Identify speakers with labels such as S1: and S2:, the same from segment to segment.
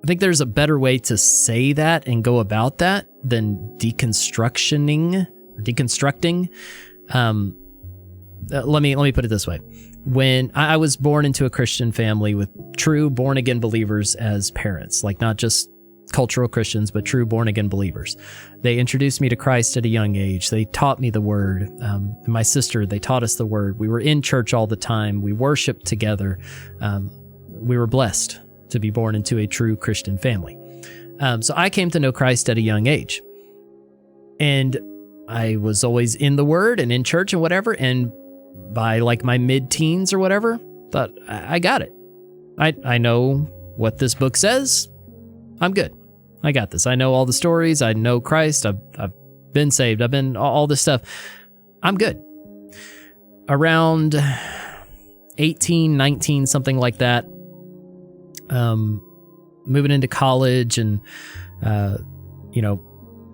S1: I think there's a better way to say that and go about that than deconstructing. Let me put it this way. When I was born into a Christian family with true born-again believers as parents, like not just cultural Christians, but true born-again believers. They introduced me to Christ at a young age. They taught me the Word. My sister, they taught us the Word. We were in church all the time. We worshiped together. We were blessed to be born into a true Christian family. So I came to know Christ at a young age. And I was always in the Word and in church and whatever, and by like my mid-teens or whatever, thought, I got it. I know what this book says. I'm good. I got this. I know all the stories. I know Christ. I've been saved. I've been all this stuff. I'm good. Around 18, 19, something like that, moving into college and,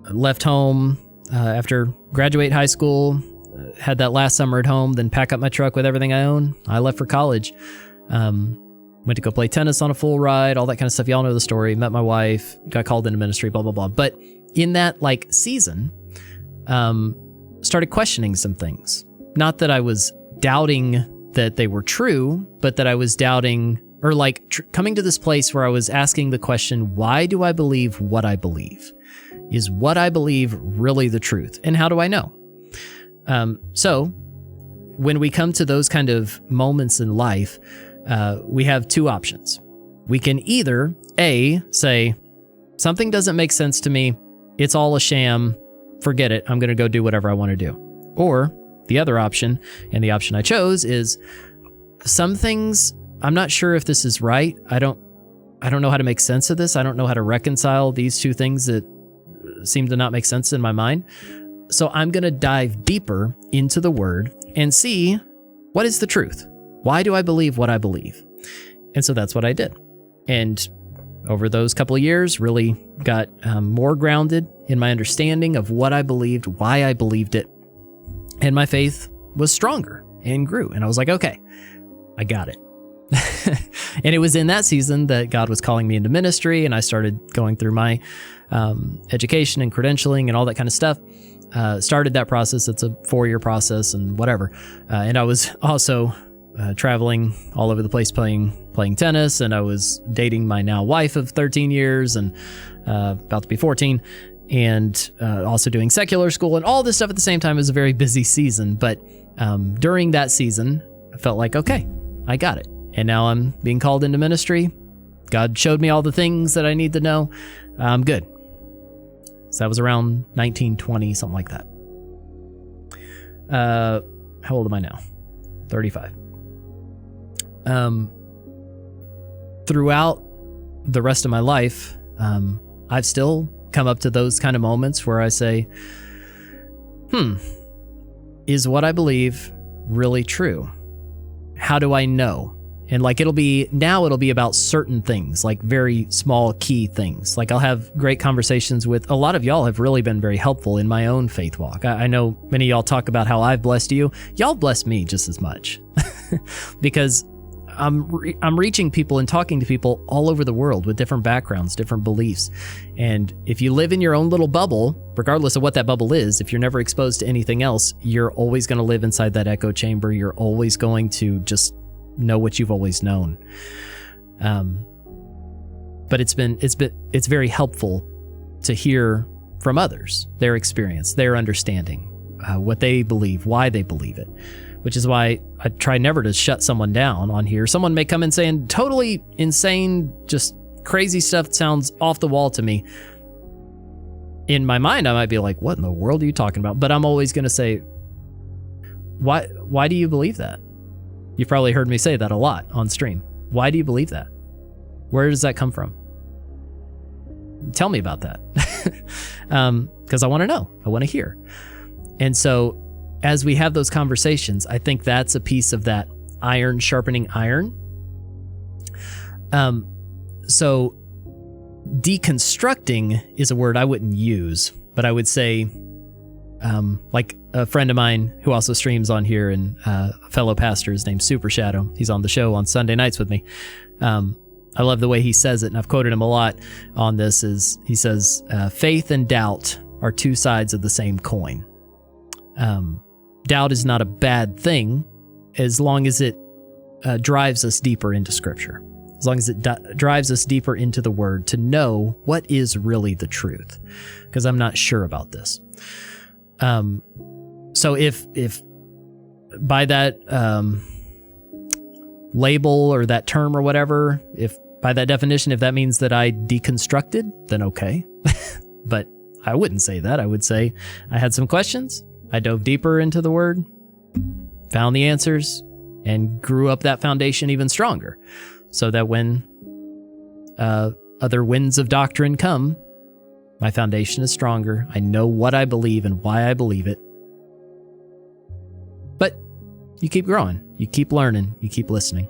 S1: left home after graduate high school, had that last summer at home, then pack up my truck with everything I own. I left for college. Went to go play tennis on a full ride, all that kind of stuff. Y'all know the story. Met my wife, got called into ministry, blah, blah, blah. But in that season, started questioning some things. Not that I was doubting that they were true, but that I was doubting or coming to this place where I was asking the question, why do I believe what I believe? Is what I believe really the truth? And how do I know? So when we come to those kind of moments in life, we have two options. We can either A, say, something doesn't make sense to me. It's all a sham. Forget it. I'm going to go do whatever I want to do. Or the other option, and the option I chose, is some things, I'm not sure if this is right. I don't know how to make sense of this. I don't know how to reconcile these two things that seem to not make sense in my mind. So I'm going to dive deeper into the Word and see what is the truth. Why do I believe what I believe? And so that's what I did. And over those couple of years, really got more grounded in my understanding of what I believed, why I believed it. And my faith was stronger and grew. And I was like, okay, I got it. And it was in that season that God was calling me into ministry, and I started going through my education and credentialing and all that kind of stuff. Started that process. It's a 4-year process and whatever. And I was also traveling all over the place playing tennis, and I was dating my now wife of 13 years and about to be 14, and also doing secular school and all this stuff at the same time. It was a very busy season, but during that season, I felt like, okay, I got it. And now I'm being called into ministry. God showed me all the things that I need to know. I'm good. So that was around 1920, something like that. How old am I now? 35. Throughout the rest of my life, I've still come up to those kind of moments where I say, is what I believe really true? How do I know? And it'll be about certain things, like very small key things. Like I'll have great conversations with a lot of y'all have really been very helpful in my own faith walk. I know many of y'all talk about how I've blessed you. Y'all bless me just as much because I'm reaching people and talking to people all over the world with different backgrounds, different beliefs. And if you live in your own little bubble, regardless of what that bubble is, if you're never exposed to anything else, you're always going to live inside that echo chamber. You're always going to just know what you've always known. But it's very helpful to hear from others, their experience, their understanding, what they believe, why they believe it, which is why I try never to shut someone down on here. Someone may come in saying totally insane, just crazy stuff that sounds off the wall to me. In my mind, I might be like, what in the world are you talking about? But I'm always going to say, why do you believe that? You've probably heard me say that a lot on stream. Why do you believe that? Where does that come from? Tell me about that. Because I want to know. I want to hear. And so as we have those conversations, I think that's a piece of that iron sharpening iron. So deconstructing is a word I wouldn't use, but I would say, like a friend of mine who also streams on here and a fellow pastor, his name's Super Shadow. He's on the show on Sunday nights with me. I love the way he says it, and I've quoted him a lot on this, is he says, faith and doubt are two sides of the same coin. Doubt is not a bad thing as long as it drives us deeper into Scripture, as long as it drives us deeper into the Word to know what is really the truth, because I'm not sure about this. So if by that label or that term or whatever, if by that definition, if that means that I deconstructed, then okay. But I wouldn't say that. I would say I had some questions. I dove deeper into the Word, found the answers, and grew up that foundation even stronger, so that when other winds of doctrine come, my foundation is stronger. I know what I believe and why I believe it. But you keep growing, you keep learning, you keep listening.